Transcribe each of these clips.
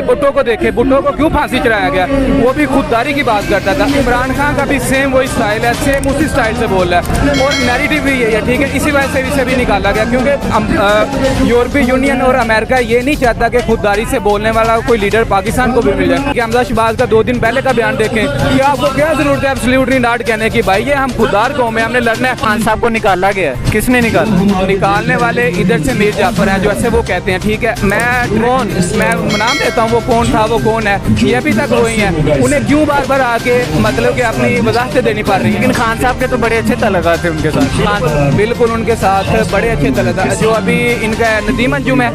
भुट्टो को देखे, भुट्टो को क्यों फांसी चढ़ाया गया, वो भी खुददारी की बात करता था। इमरान खान का भी सेम वही स्टाइल है, सेम उसी स्टाइल से बोल रहा है और नैरेटिव भी यही है, ठीक है। इसी वजह से इसे भी निकाला गया क्योंकि यूरोपीय यूनियन और अमेरिका ये नहीं चाहता कि खुददारी से बोलने वाला कोई लीडर पाकिस्तान को भी मिल जाए। कि हमजा शहबाज का 2 दिन पहले का बयान देखें कि आपको क्या जरूरत है एब्सोल्युटली नॉट कहने की, भाई ये हम खुददार कौम है, हमने लड़ना है। खान साहब को निकाला गया, किसने निकाला? निकालने वाले इधर से मीर जाफर हैं, जो ऐसे वो कहते हैं, ठीक है। मैं नाम देता हूँ, वो कौन था, वो कौन है, ये अभी तक वही है। उन्हें क्यों बार बार आके मतलब कि अपनी वजाहतें देनी पड़ रही है। लेकिन खान साहब के तो बड़े अच्छे तल्लुकात थे उनके साथ। बिल्कुल उनके साथ बड़े अच्छे तल्लुकात। जो अभी इनका नदीम अंजुम है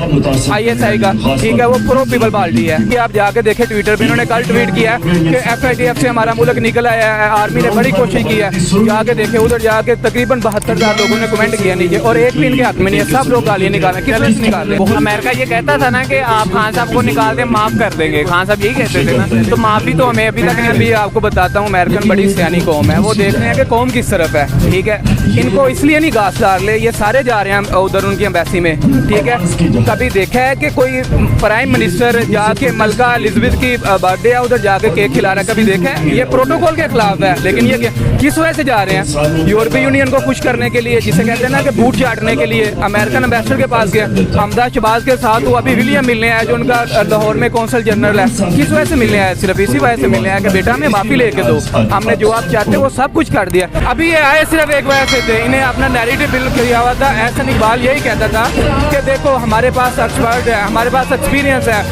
ISI का, ठीक है, वो प्रो पीपल पार्टी है। कि आप जाके देखें ट्विटर पे, इन्होंने कल ट्वीट किया कि FITF से हमारा मुल्क निकला है, आर्मी ने बड़ी कोशिश की है। जाके देखे, उधर जाके तकरीबन 72,000 लोगों ने कमेंट किया नीचे और एक भी इनके हाथ में नहीं है, सब लोग गालियाँ निकाले। किस वजह से निकाले? अमेरिका ये कहता था ना कि आप खान साहब को निकाल दें, माफ कर देंगे। खान साहब यही कहते थे ना, तो माफी तो हमें अभी तक नहीं। अभी आपको बताता हूँ, अमेरिकन बड़ी सियानी कौम है, वो देख रहे हैं कि कौम किस तरफ है, ठीक है। इनको इसलिए नहीं घास डाल ले, ये सारे जा रहे हैं उधर उनकी एम्बेसी में, ठीक है। कभी देखा है कि कोई प्राइम मिनिस्टर जाके मलका एलिजाबेथ की बर्थडे है उधर जाके केक खिला रहा है? कभी देखा है? ये प्रोटोकॉल के खिलाफ है। लेकिन ये किस वजह से जा रहे हैं? यूरोपीय यूनियन को खुश करने के लिए, जिसे कहते हैं ना कि बूट चाटने के लिए। अमेरिकन एम्बेसडर के पास गया, हमजा शहबाज के साथ वो अभी विलियम मिलने आया, जो उनका लाहौर में कौंसल जनरल है। किस वजह से मिलने आया? सिर्फ इसी वजह से मिलने आया कि बेटा हमें माफी लेके दो, हमने जो आप चाहते वो सब कुछ कर दिया। अभी ये आए सिर्फ एक वजह से थे, इन्हें अपना नैरेटिव बिल्ड किया हुआ था। एहसन इकबाल यही कहता था कि देखो हमारे पास एक्सपर्ट है, हमारे पास एक्सपीरियंस है,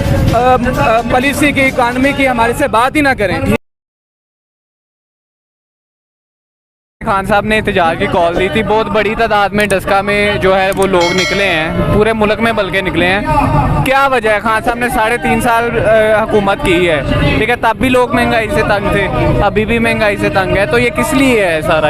पॉलिसी की, इकानमी की, हमारे से बात ही ना करें। खान साहब ने एहतजाज की कॉल दी थी, बहुत बड़ी तादाद में डस्का में जो है वो लोग निकले हैं, पूरे मुल्क में बल्कि निकले हैं। क्या वजह है? खान साहब ने 3.5 साल हुकूमत की है, ठीक है, तब भी लोग महंगाई से तंग थे, अभी भी महंगाई से तंग है। तो ये किस लिए है सारा?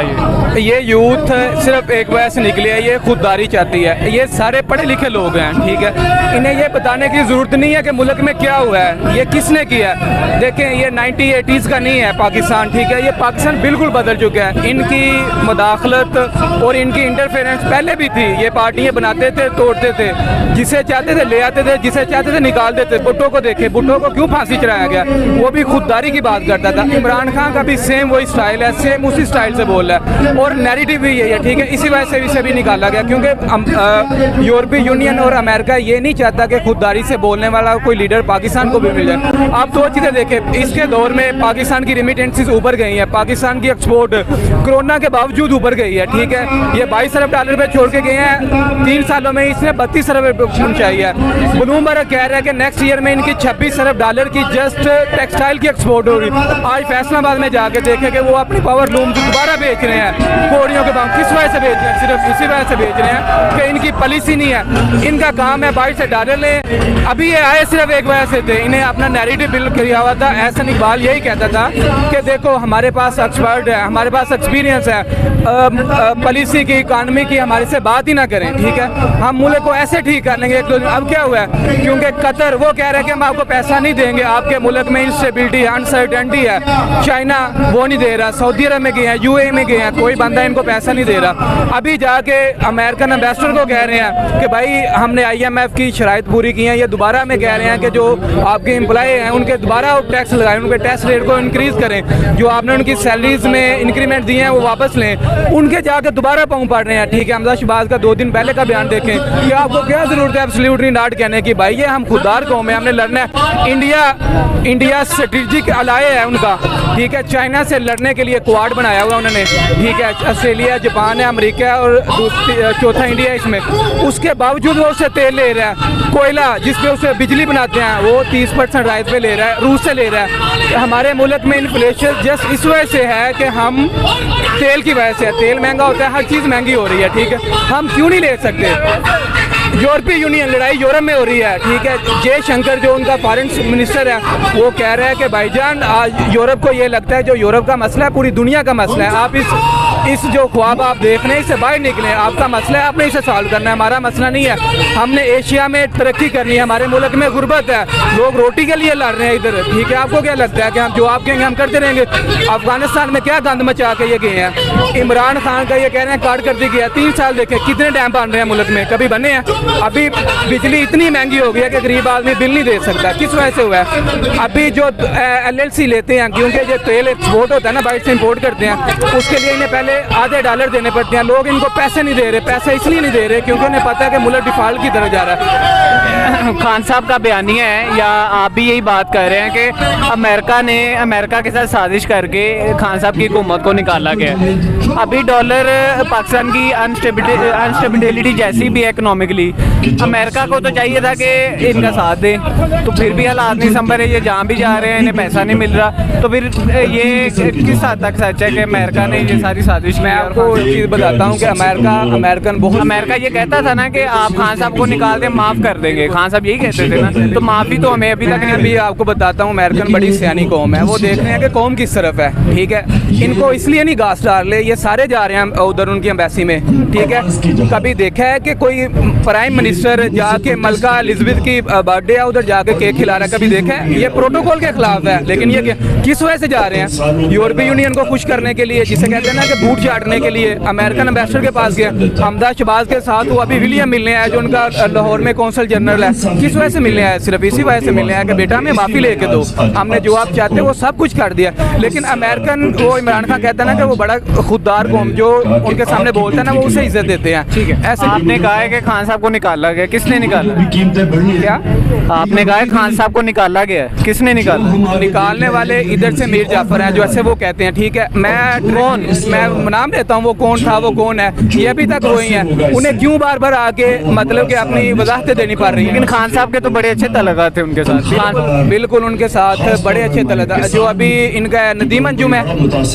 ये यूथ सिर्फ एक वजह से निकले है, ये खुददारी चाहती है। ये सारे पढ़े लिखे लोग हैं, ठीक है, इन्हें ये बताने की ज़रूरत नहीं है कि मुल्क में क्या हुआ है, ये किसने किया है। देखें, ये 1980s का नहीं है पाकिस्तान, ठीक है, ये पाकिस्तान बिल्कुल बदल चुका है। इनकी मुदाखलत और इनकी इंटरफेरेंस पहले भी थी। ये पार्टियां बनाते थे, तोड़ते थे, जिसे चाहते थे ले आते थे, जिसे चाहते थे निकाल देते। भुट्टो को देखे, भुट्टो को क्यों फांसी चढ़ाया गया, वो भी खुददारी की बात करता था। इमरान खान का भी सेम वही स्टाइल है, सेम उसी स्टाइल से बोल रहा है और नैरेटिव भी यही है, ठीक है। इसी वजह से इसे भी निकाला गया क्योंकि यूरोपीय यूनियन और अमेरिका ये नहीं चाहता कि खुददारी से बोलने वाला कोई लीडर पाकिस्तान को भी मिल जाए। आप 2 चीज़ें देखें, इसके दौर में पाकिस्तान की रेमिटेंसेस ऊपर गई हैं, पाकिस्तान की एक्सपोर्ट कोरोना के बावजूद ऊपर गई है, ठीक है। ये 22 अरब डॉलर पे छोड़ के गए हैं, 3 सालों में इसने 32 अरब पहुंचाई है। ब्लूमबर्ग कह रहा है कि नेक्स्ट ईयर में इनकी 26 अरब डॉलर की जस्ट टेक्सटाइल की एक्सपोर्ट होगी। आज फैसलाबाद में जाके देखे कि वो अपनी पावर लूम दोबारा बेच रहे हैं कोड़ियों के भाव। किस वजह से बेच रहे हैं? सिर्फ इसी वजह से बेच रहे हैं कि इनकी पॉलिसी नहीं है, इनका काम है 22 डॉलर लें। अभी ये आए सिर्फ एक वजह से थे, इन्हें अपना नैरेटिव बिल्ड किया हुआ था। एहसन इकबाल यही कहता था कि देखो हमारे पास एक्सपर्ट है, हमारे पास एक्सपीरियंस है, पॉलिसी की, इकानमी की, हमारे से बात ही ना करें, ठीक है, हम मुल्क को ऐसे ठीक कर लेंगे 1-2 दिन। अब क्या हुआ है? क्योंकि कतर वो कह रहे हैं कि हम आपको पैसा नहीं देंगे, आपके मुल्क में इंस्टेबिलिटी है, अनसर्टेनिटी है। चाइना वो नहीं दे रहा, सऊदी अरब में गए हैं, UAE में गए हैं, कोई बंदा इनको पैसा नहीं दे रहा। अभी जाके अमेरिकन एम्बेसडर को कह रहे हैं कि भाई हमने IMF की शराइत पूरी की है। ये दोबारा में कह रहे हैं कि जो आपके एम्प्लॉय हैं उनके दोबारा टैक्स लगाएं, उनके टैक्स रेट को इंक्रीज़ करें, जो आपने उनकी सैलरीज में इंक्रीमेंट दिए हैं वो वापस लें। उनके जाके दोबारा पाँव पड़ रहे हैं, ठीक है। हमजा शहबाज का 2 दिन पहले का बयान देखें कि आपको क्या जरूरत है एब्सोल्युटली नॉट कहने की, भाई ये हम खुददार कौम है, हमने लड़ना है। इंडिया स्ट्रेटेजिक अलाय है उनका, ठीक है। चाइना से लड़ने के लिए क्वाड बनाया हुआ उन्होंने, ठीक है। ऑस्ट्रेलिया, जापान है, अमेरिका है और चौथा इंडिया है इसमें। उसके बावजूद वो उससे तेल ले रहा है, कोयला जिसपे उसे बिजली बनाते हैं वो 30% राइस पे ले रहा है, रूस से ले रहा है। हमारे मुल्क में इन्फ्लेशन जस्ट इस वजह से है कि हम तेल की वजह से, तेल महंगा होता है, हर चीज़ महंगी हो रही है, ठीक है। हम क्यों नहीं ले सकते? यूरोपीय यूनियन लड़ाई यूरोप में हो रही है, ठीक है। जयशंकर जो उनका फॉरेन मिनिस्टर है वो कह रहा है कि भाईजान यूरोप को ये लगता है जो यूरोप का मसला है पूरी दुनिया का मसला है, आप इस इस जो ख्वाब आप देख रहे हैं इससे बाहर निकले। आपका मसला है, आपने इसे सॉल्व करना है, हमारा मसला नहीं है। हमने एशिया में तरक्की करनी है, हमारे मुल्क में गुर्बत है, लोग रोटी के लिए लड़ रहे हैं इधर, ठीक है। आपको क्या लगता है कि हम जो आप कहेंगे हम करते रहेंगे? अफगानिस्तान में क्या गंद मचा के ये गए हैं। इमरान खान का ये कह रहे हैं कार्ड कर दी गया, 3 साल देखे कितने डैम बन रहे हैं मुल्क में, कभी बने हैं? अभी बिजली इतनी महंगी हो गई है कि गरीब आदमी बिल नहीं दे सकता। किस वजह से हुआ है? अभी जो LLC लेते हैं, क्योंकि जो तेल एक्सपोर्ट होता है ना, बाहर से इंपोर्ट करते हैं, उसके लिए इन्हें पहले आधे डॉलर देने पड़ते हैं। लोग इनको पैसे नहीं दे रहे, पैसे इसलिए नहीं दे रहे क्योंकि उन्हें पता है कि मुल्क डिफॉल्ट की तरफ जा रहा है। खान साहब का बयानिया है, या आप भी यही बात कर रहे हैं कि अमेरिका के साथ साजिश करके खान साहब की हुकूमत को निकाला गया है? अभी डॉलर पाकिस्तान की अनस्टेबिलिटी जैसी भी है इकोनॉमिकली, अमेरिका को तो चाहिए था कि इनका साथ दे, तो फिर भी हालात नहीं संभल रहे। ये जहाँ भी जा रहे हैं इन्हें पैसा नहीं मिल रहा, तो फिर ये किस हद तक सच है कि अमेरिका ने ये सारी साजिश? मैं आपको एक चीज़ बताता हूँ कि अमेरिका ये कहता था ना कि आप खान साहब को निकाल दें, माफ़ कर देंगे। खान साहब यही कहते थे ना, तो माफ़ी तो हमें अभी तक नहीं। अभी आपको बताता हूँ, अमेरिकन बड़ी सियानी कौम है, वो देख रहे हैं कि कौम किस तरफ है, ठीक है। इनको इसलिए नहीं घास डाल रहे, ये सारे जा रहे हैं उधर उनकी एम्बेसी में, ठीक है। कभी देखा है कि कोई प्राइम मिनिस्टर जाके मलका एलिजाबेथ की बर्थडे है उधर जाके केक खिला रहा है? कभी देखा है? ये प्रोटोकॉल के खिलाफ है। लेकिन ये किस वजह से जा रहे हैं? यूरोपीय यूनियन को खुश करने के लिए, जिसे कहते हैं ना कि बूट चाटने के लिए। अमेरिकन एम्बेसडर के पास गया, हमदा शहबाज के साथ वो अभी विलियम मिलने आया जो उनका लाहौर में कौंसल जनरल है। किस वजह से मिलने आया? सिर्फ इसी वजह से मिलने आया कि बेटा हमें माफ़ी लेके दो, हमने जो आप चाहते वो सब कुछ कर दिया। लेकिन अमेरिकन, वो इमरान खान कहता है ना कि वो बड़ा खुददार कौम, जो उनके सामने बोलता है ना वो उसे इज्जत देते हैं, ठीक है। ऐसे आपने कहा है कि खान साहब को निकाला गया, किसने निकाला? क्या आपने कहा है खान साहब को निकाला गया, किसने निकाला? निकालने वाले इधर से मीर जाफर हैं, जो ऐसे वो कहते हैं, ठीक है। मैं नाम लेता हूँ, वो कौन था, वो कौन है, ये अभी तक वही है। उन्हें क्यों बार बार आके मतलब कि अपनी वजाहतें देनी पड़ रही हैं? लेकिन खान साहब के तो बड़े अच्छे तल्लुकात थे उनके साथ। बिल्कुल उनके साथ बड़े अच्छे तल्लुकात। जो अभी इनका नदीम अंजुम है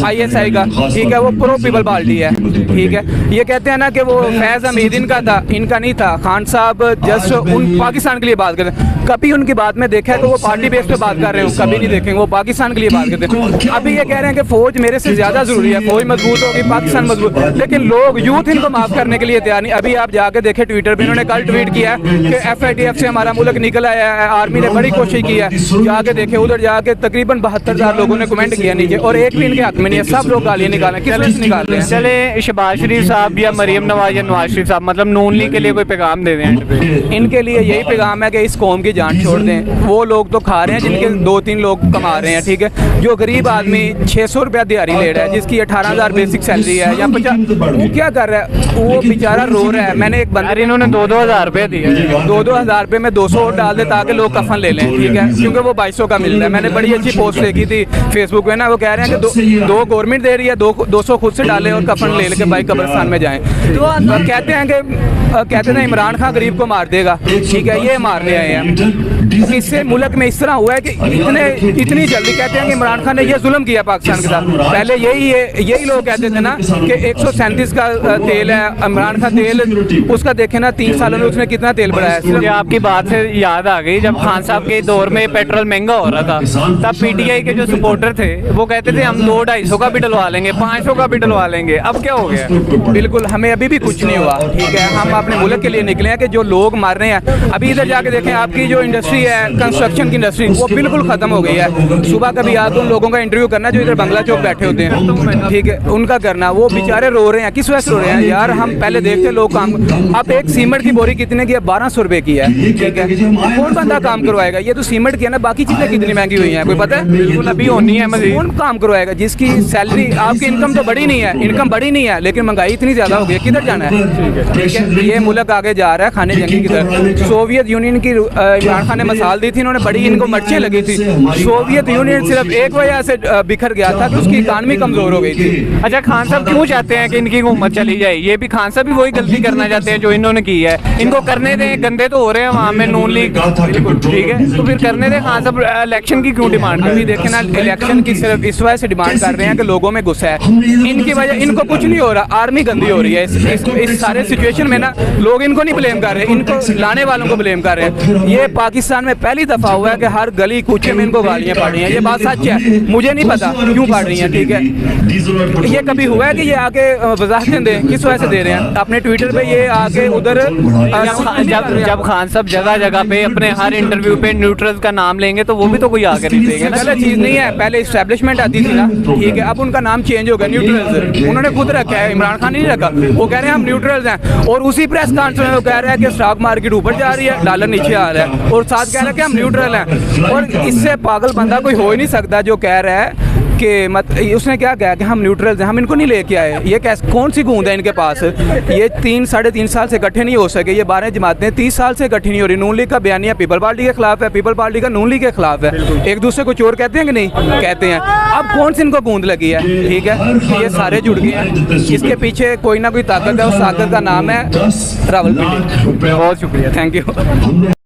ISI का, ठीक है, वो प्रो पीपल पार्टी है, ठीक है। ये कहते हैं ना कि वो फैज़ हमीद इनका था, इनका नहीं था। खान साहब जस्ट उन पाकिस्तान के लिए बात करते हैं। कभी उनकी बात में देखा है तो वो पार्टी बेस पे बात कर रहे हो? कभी नहीं देखेंगे, वो पाकिस्तान के लिए बात करते हैं। अभी ये कह रहे हैं कि फौज मेरे से ज़्यादा ज़रूरी है, फौज मजबूत होगी, पाकिस्तान मजबूत। लेकिन लोग यूथ इनको माफ़ करने के लिए तैयार नहीं। अभी आप जाके देखें ट्विटर पर, इन्होंने कल ट्वीट किया कि FATF से हमारा मुल्क निकल आया है, आर्मी ने बड़ी कोशिश की है। जाके देखे, उधर जाके तकरीबन 72,000 लोगों ने कमेंट किया नीचे, और एक भी इनके हक में नहीं है। सब लोग गालियाँ निकालें, किस वजह से निकाल रहे हैं? चले शहबाज शरीफ साहब या मरीम नवाज या नवाज शरीफ साहब, मतलब नून लीग के लिए कोई पैगाम दे दें? इनके लिए यही पैगाम है कि इस कौम की जान छोड़ दें। वो लोग तो खा रहे हैं जिनके 2-3 लोग कमा रहे हैं, ठीक है। जो गरीब आदमी 600 रुपया दिहाड़ी ले रहा है, जिसकी 18,000 बेसिक सैलरी है या 50, वो क्या कर रहा है? वो बेचारा रो रहा है। मैंने एक बंदे, इन्होंने 2-2 हज़ार रुपये दिए, 2-2 हज़ार रुपये में 200 और डाल दे ताकि लोग कफन ले लें, ठीक है, क्योंकि वो 2200 का मिलता है। मैंने बड़ी अच्छी पोस्ट देखी थी फेसबुक पे ना, वो कह रहे हैं कि दो गवर्नमेंट दे रही है, 200 खुद से डालें और कफन ले लेके भाई कब्रिस्तान में जाएं। तो कहते हैं इमरान खान गरीब को मार देगा, ठीक है, ये मारने आए हैं। इससे मुल्क में इस तरह हुआ है कि इतनी जल्दी कहते हैं कि इमरान खान ने ये जुल्म किया पाकिस्तान के साथ। पहले यही लोग कहते थे ना कि 137 का तेल है, इमरान खान तेल उसका देखे ना 3 सालों में उसने कितना तेल बढ़ाया। मुझे आपकी बात से याद आ गई, जब खान साहब के दौर में पेट्रोल महंगा हो रहा था, तब PTI के जो सपोर्टर थे वो कहते थे हम 200-250 का भी डलवा लेंगे, 500 का भी डलवा लेंगे। अब क्या हो गया? बिल्कुल, हमें अभी भी कुछ नहीं हुआ, ठीक है। हम अपने मुल्क के लिए निकले हैं कि जो लोग मार रहे हैं। अभी इधर जाके देखें, आपकी जो इंडस्ट्री है, कंस्ट्रक्शन की इंडस्ट्री, वो बिल्कुल खत्म हो गई है। सुबह कभी आके उन लोगों का इंटरव्यू करना जो इधर बंगला चौक बैठे होते हैं, ठीक है, उनका करना। वो बेचारे रो रहे हैं। किस वजह से रो रहे हैं? यार हम पहले देखते लोग काम, अब एक सीमेंट की बोरी कितने की है? 1200 रुपए की है, ठीक है। कौन बंदा काम करवाएगा? ये तो सीमेंट की है ना, बाकी चीजें कितनी महंगी हुई हैं, कोई पता है? बिल्कुल अभी होनी है मजीद। कौन काम करवाएगा? जिसकी सैलरी, आपकी इनकम तो बड़ी नहीं है, इनकम बड़ी नहीं है, लेकिन महंगाई इतनी ज्यादा हो गई है, किधर जाना है? ठीक है, ये मुल्क आगे जा रहा है खाने जंगी की तरफ। सोवियत यूनियन की इमरान खान ने मिसाल दी थी, इन्होंने बड़ी इनको मर्चें लगी थी। सोवियत यूनियन सिर्फ एक वजह से बिखर गया था कि उसकी इकानमी कमजोर हो गई थी। अच्छा, खान साहब क्यों चाहते हैं कि इनकी हुकूमत चली जाए? ये भी खान साहब भी वही गलती करना चाहते हैं जो इन्होंने की है। इनको करने दें, गंदे तो हो रहे हैं वहाँ में नून लीग, ठीक है, तो फिर करने दें। खान साहब इलेक्शन की क्यों डिमांड? अभी देखें ना, इलेक्शन की सिर्फ इस वजह से डिमांड कर रहे हैं कि लोगों में गुस्सा है। इनकी वजह, इनको कुछ नहीं हो रहा, आर्मी गंदी हो रही है। इस सारे सिचुएशन में ना लोग इनको नहीं ब्लेम कर रहे, इनको लाने वालों को ब्लेम कर रहे हैं। ये पाकिस्तान में पहली दफ़ा हुआ है कि हर गली कूचे में इनको गालियाँ पड़ रही हैं। ये बात सच है, मुझे नहीं पता क्यों पड़ रही हैं, ठीक है। ये कभी हुआ है कि ये आके वजाहतें दें, किस वजह से दे रहे हैं? अपने ट्विटर पे ये आके उधर जब खान साहब जगह जगह पे अपने हर इंटरव्यू पे न्यूट्रल्स का नाम लेंगे तो वो भी तो कोई आकर नहीं देंगे ना। गलत चीज़ नहीं है, पहले इस्टेब्लिशमेंट आती थी ना, ठीक है, अब उनका नाम चेंज हो गया न्यूट्रल्स, उन्होंने खुद रखा है, इमरान खान ने नहीं रखा। वो कह रहे हैं हम न्यूट्रल्स हैं, और उसी प्रेस कॉन्फ्रेंस में वो कह रहा है कि स्टॉक मार्केट ऊपर जा रही है, डॉलर नीचे आ रहा है, और साथ कह रहा है कि हम न्यूट्रल हैं। और इससे पागल बंदा कोई हो ही नहीं सकता जो कह रहा है कि उसने क्या कहा कि हम न्यूट्रल्स हैं, हम इनको नहीं लेके आए। ये कैसे, कौन सी गूंद है इनके पास? ये 3-3.5 साल से इकट्ठे नहीं हो सके, ये 12 जमातें 30 साल से इकट्ठी नहीं हो रही। नून लीग का बयानिया पीपल पार्टी के खिलाफ है, पीपल पार्टी का नून लीग के खिलाफ है, एक दूसरे को चोर कहते हैं कि नहीं कहते हैं। अब कौन सी इनको गूंद लगी है, ठीक है, ये सारे जुड़ गए हैं, इसके पीछे कोई ना कोई ताकत है, उस ताकत का नाम है रावलपिंडी। बहुत शुक्रिया, थैंक यू।